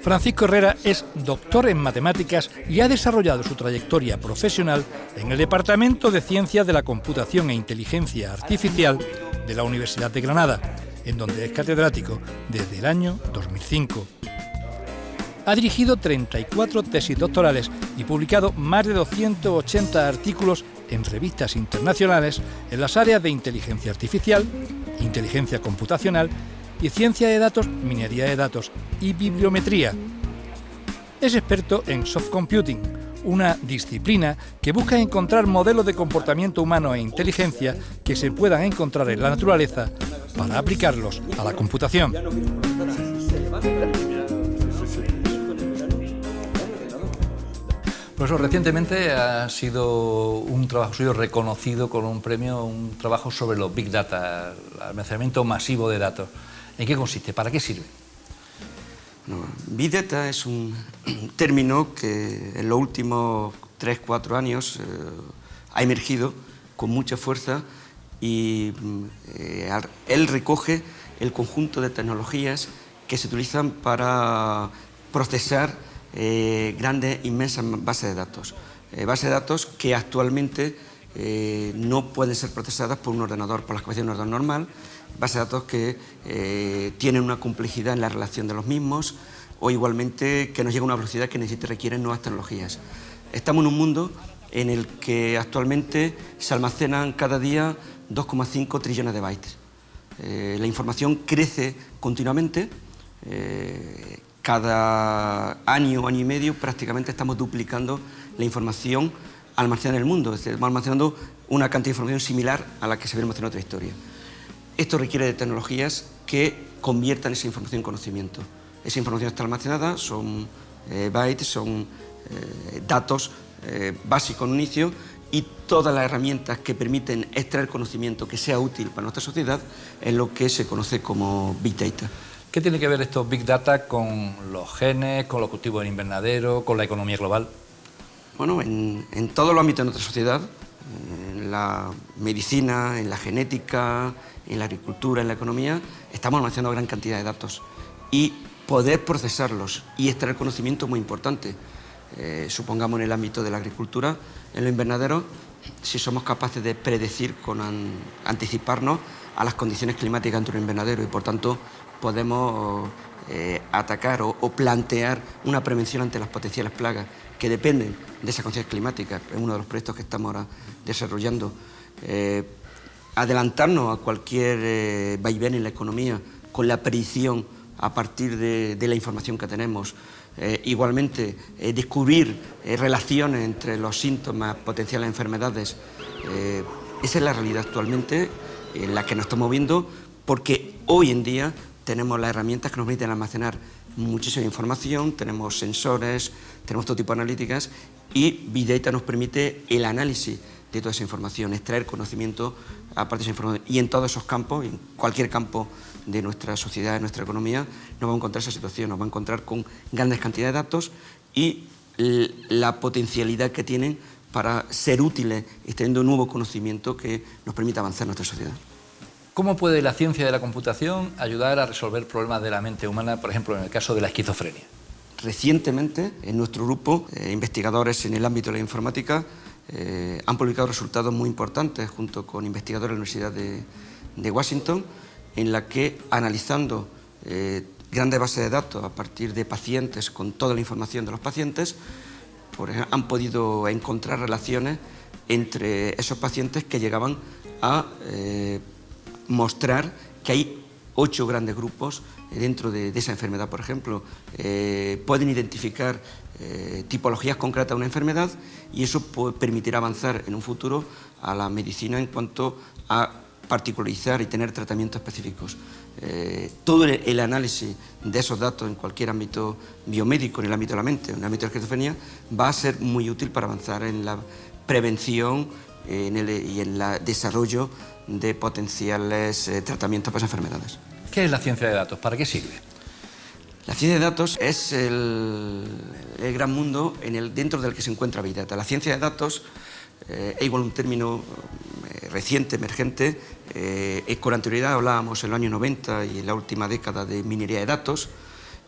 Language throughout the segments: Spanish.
Francisco Herrera es doctor en matemáticas y ha desarrollado su trayectoria profesional en el Departamento de Ciencias de la Computación e Inteligencia Artificial de la Universidad de Granada, en donde es catedrático desde el año 2005. Ha dirigido 34 tesis doctorales y publicado más de 280 artículos en revistas internacionales en las áreas de inteligencia artificial, inteligencia computacional y ciencia de datos, minería de datos y bibliometría. Es experto en soft computing, una disciplina que busca encontrar modelos de comportamiento humano e inteligencia que se puedan encontrar en la naturaleza para aplicarlos a la computación. Profesor, recientemente ha sido un trabajo suyo reconocido con un premio, un trabajo sobre los Big Data, el almacenamiento masivo de datos. ¿En qué consiste? ¿Para qué sirve? Bueno, Big Data es un término que en los últimos 3-4 años ha emergido con mucha fuerza y él recoge el conjunto de tecnologías que se utilizan para procesar grandes, inmensas bases de datos. Bases de datos que actualmente no pueden ser procesadas por un ordenador, por las capacidades de un ordenador normal, bases de datos que tienen una complejidad en la relación de los mismos o igualmente que nos llega a una velocidad que requieren nuevas tecnologías. Estamos en un mundo en el que actualmente se almacenan cada día 2,5 trillones de bytes. La información crece continuamente. Cada año y medio prácticamente estamos duplicando la información almacenada en el mundo, es decir, estamos almacenando una cantidad de información similar a la que se ve almacenada en otra historia. Esto requiere de tecnologías que conviertan esa información en conocimiento. Esa información está almacenada, son bytes, son datos básicos en un inicio y todas las herramientas que permiten extraer conocimiento que sea útil para nuestra sociedad es lo que se conoce como Big Data. ¿Qué tiene que ver estos Big Data con los genes, con los cultivos en invernadero, con la economía global? Bueno, en todos los ámbitos de nuestra sociedad, en la medicina, en la genética, en la agricultura, en la economía, estamos almacenando gran cantidad de datos y poder procesarlos y extraer conocimiento es muy importante. Supongamos en el ámbito de la agricultura, en los invernaderos, si somos capaces de predecir, anticiparnos a las condiciones climáticas dentro del invernadero y por tanto podemos atacar o plantear una prevención ante las potenciales plagas que dependen de esas condiciones climáticas. Es uno de los proyectos que estamos ahora desarrollando. Adelantarnos a cualquier vaivén en la economía con la predicción a partir de la información que tenemos. Igualmente, descubrir relaciones entre los síntomas, potenciales enfermedades. Esa es la realidad actualmente en la que nos estamos moviendo, porque hoy en día tenemos las herramientas que nos permiten almacenar muchísima información, tenemos sensores, tenemos todo tipo de analíticas y Big Data nos permite el análisis de toda esa información, extraer conocimiento a partir de esa información. Y en todos esos campos, en cualquier campo de nuestra sociedad, de nuestra economía, nos vamos a encontrar esa situación, nos vamos a encontrar con grandes cantidades de datos y la potencialidad que tienen para ser útiles, extrayendo nuevo conocimiento que nos permita avanzar en nuestra sociedad. ¿Cómo puede la ciencia de la computación ayudar a resolver problemas de la mente humana, por ejemplo, en el caso de la esquizofrenia? Recientemente, en nuestro grupo, investigadores en el ámbito de la informática han publicado resultados muy importantes junto con investigadores de la Universidad de Washington, en la que, analizando grandes bases de datos a partir de pacientes con toda la información de los pacientes, por ejemplo, han podido encontrar relaciones entre esos pacientes que llegaban a mostrar que hay 8 grandes grupos dentro de esa enfermedad, por ejemplo. Pueden identificar tipologías concretas de una enfermedad y eso permitirá avanzar en un futuro a la medicina en cuanto a particularizar y tener tratamientos específicos. Todo el análisis de esos datos en cualquier ámbito biomédico, en el ámbito de la mente, en el ámbito de la esquizofrenia, va a ser muy útil para avanzar en la prevención y en el desarrollo de potenciales tratamientos para esas enfermedades. ¿Qué es la ciencia de datos? ¿Para qué sirve? La ciencia de datos es el gran mundo dentro del que se encuentra Big Data. La ciencia de datos es igual un término reciente, emergente. Con anterioridad hablábamos en los años 90 y en la última década de minería de datos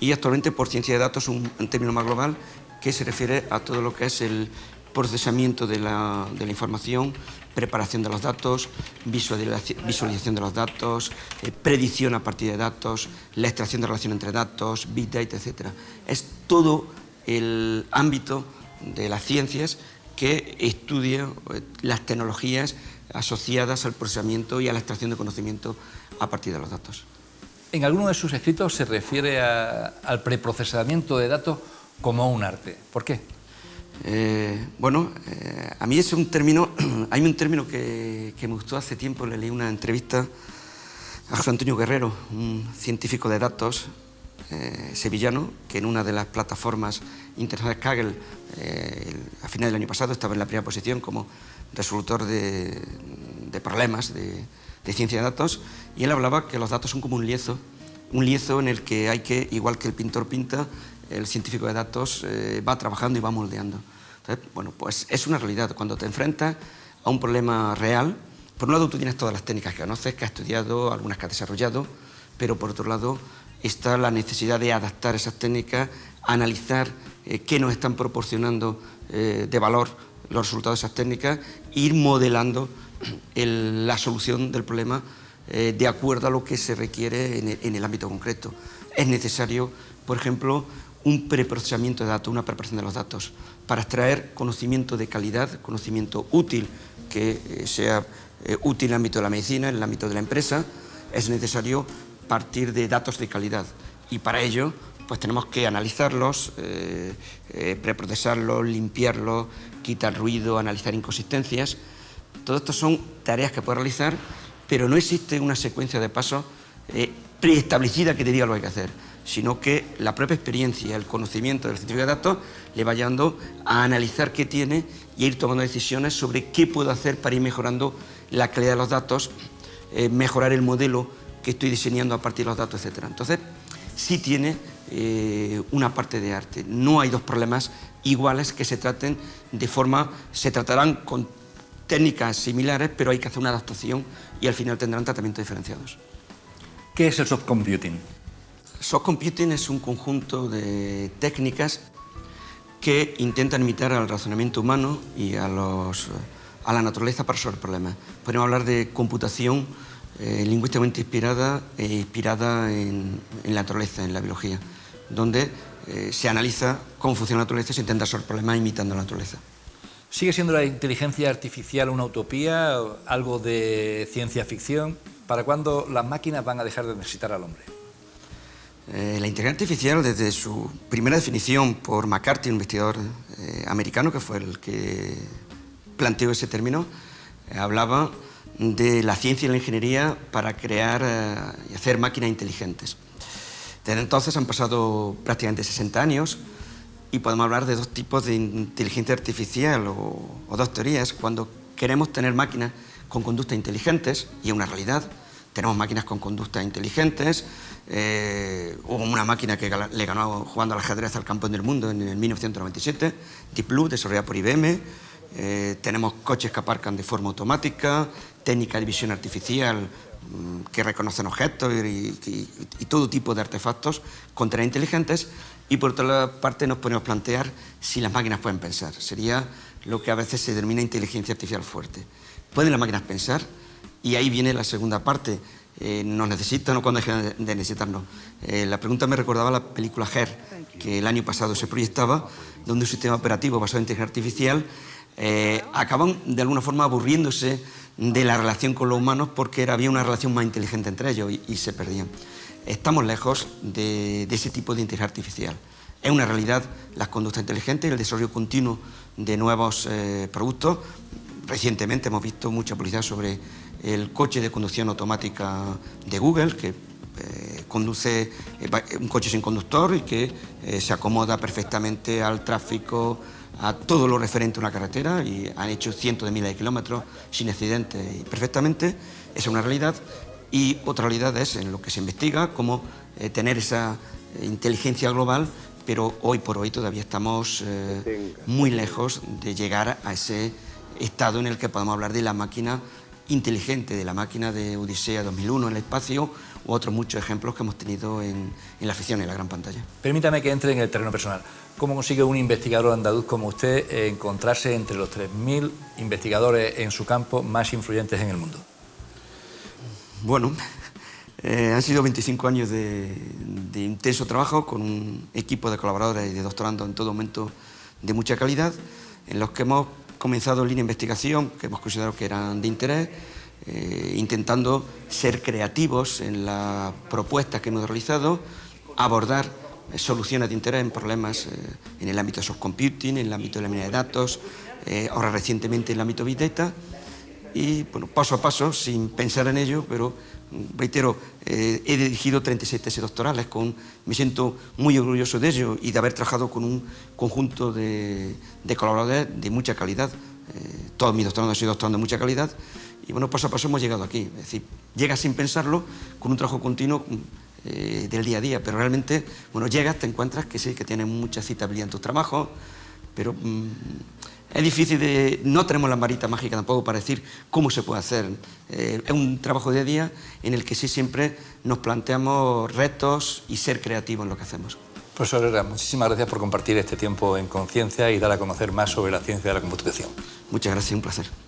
y actualmente por ciencia de datos un término más global que se refiere a todo lo que es el procesamiento de la información, preparación de los datos, visualización de los datos, predicción a partir de datos, la extracción de relación entre datos, big data, etc. Es todo el ámbito de las ciencias que estudia las tecnologías asociadas al procesamiento y a la extracción de conocimiento a partir de los datos. En alguno de sus escritos se refiere al preprocesamiento de datos como un arte. ¿Por qué? A mí es un término, hay un término que me gustó hace tiempo, le leí una entrevista a José Antonio Guerrero, un científico de datos sevillano, que en una de las plataformas internacionales Kaggle, a finales del año pasado, estaba en la primera posición como resolutor de problemas de ciencia de datos, y él hablaba que los datos son como un lienzo en el que hay que, igual que el pintor pinta, el científico de datos va trabajando y va moldeando. Entonces, pues es una realidad. Cuando te enfrentas a un problema real, por un lado tú tienes todas las técnicas que conoces, que has estudiado, algunas que has desarrollado, pero por otro lado está la necesidad de adaptar esas técnicas, analizar qué nos están proporcionando de valor los resultados de esas técnicas, e ir modelando la solución del problema de acuerdo a lo que se requiere en el ámbito concreto. Es necesario, por ejemplo, un preprocesamiento de datos, una preparación de los datos, para extraer conocimiento de calidad, conocimiento útil, que sea útil en el ámbito de la medicina, en el ámbito de la empresa. Es necesario partir de datos de calidad, y para ello pues tenemos que analizarlos, preprocesarlos, limpiarlos, quitar ruido, analizar inconsistencias. Todo esto son tareas que puedes realizar, pero no existe una secuencia de pasos preestablecida que te diga lo que hay que hacer, sino que la propia experiencia, el conocimiento del científico de datos le va llevando a analizar qué tiene y a ir tomando decisiones sobre qué puedo hacer para ir mejorando la calidad de los datos, mejorar el modelo que estoy diseñando a partir de los datos, etc. Entonces, sí tiene una parte de arte. No hay dos problemas iguales que se traten de forma... Se tratarán con técnicas similares, pero hay que hacer una adaptación y al final tendrán tratamientos diferenciados. ¿Qué es el soft computing? Soft computing es un conjunto de técnicas que intentan imitar al razonamiento humano y a la naturaleza para resolver problemas. Podemos hablar de computación lingüísticamente inspirada en la naturaleza, en la biología, donde se analiza cómo funciona la naturaleza y se intenta resolver problemas imitando la naturaleza. ¿Sigue siendo la inteligencia artificial una utopía, algo de ciencia ficción? ¿Para cuándo las máquinas van a dejar de necesitar al hombre? La inteligencia artificial, desde su primera definición por McCarthy, un investigador americano que fue el que planteó ese término, hablaba de la ciencia y la ingeniería para crear y hacer máquinas inteligentes. Desde entonces han pasado prácticamente 60 años y podemos hablar de dos tipos de inteligencia artificial o dos teorías. Cuando queremos tener máquinas con conductas inteligentes, y es una realidad, tenemos máquinas con conductas inteligentes. Hubo una máquina que le ganó jugando al ajedrez al campeón del mundo en el 1997, Deep Blue, desarrollada por IBM. Tenemos coches que aparcan de forma automática, técnica de visión artificial que reconocen objetos y todo tipo de artefactos con tareas inteligentes. Y por otra parte nos podemos plantear si las máquinas pueden pensar. Sería lo que a veces se denomina inteligencia artificial fuerte. ¿Pueden las máquinas pensar? Y ahí viene la segunda parte. ¿Nos necesitan o cuándo dejan de necesitarnos? La pregunta me recordaba la película Her, que el año pasado se proyectaba, donde un sistema operativo basado en inteligencia artificial acaban de alguna forma aburriéndose de la relación con los humanos porque había una relación más inteligente entre ellos y se perdían. Estamos lejos de ese tipo de inteligencia artificial. Es una realidad las conductas inteligentes y el desarrollo continuo de nuevos productos. Recientemente hemos visto mucha publicidad sobre el coche de conducción automática de Google, que conduce un coche sin conductor y que se acomoda perfectamente al tráfico, a todo lo referente a una carretera, y han hecho cientos de miles de kilómetros sin accidentes y perfectamente. Esa es una realidad. Y otra realidad es en lo que se investiga cómo tener esa inteligencia global, pero hoy por hoy todavía estamos muy lejos de llegar a ese estado en el que podemos hablar de la máquina inteligente, de la máquina de Odisea 2001 en el espacio, u otros muchos ejemplos que hemos tenido en la afición y en la gran pantalla. Permítame que entre en el terreno personal. ¿Cómo consigue un investigador andaluz como usted encontrarse entre los 3.000 investigadores en su campo más influyentes en el mundo? Bueno, han sido 25 años de intenso trabajo con un equipo de colaboradores y de doctorandos en todo momento de mucha calidad, en los que hemos comenzado en línea de investigación, que hemos considerado que eran de interés, intentando ser creativos en las propuestas que hemos realizado, abordar soluciones de interés en problemas en el ámbito de soft computing, en el ámbito de la minería de datos, ahora recientemente en el ámbito Big Data, y bueno, paso a paso, sin pensar en ello, pero reitero, he dirigido 36 tesis doctorales, me siento muy orgulloso de ello y de haber trabajado con un conjunto de colaboradores de mucha calidad. Todos mis doctorandos han sido doctorandos de mucha calidad y bueno, paso a paso hemos llegado aquí. Es decir, llegas sin pensarlo, con un trabajo continuo del día a día, pero realmente, bueno, llegas, te encuentras que sí, que tienes mucha citabilidad en tus trabajos, pero es difícil no tenemos la varita mágica tampoco para decir cómo se puede hacer. Es un trabajo de día en el que sí siempre nos planteamos retos y ser creativos en lo que hacemos. Profesor Herrera, muchísimas gracias por compartir este tiempo en Conciencia y dar a conocer más sobre la ciencia de la computación. Muchas gracias, un placer.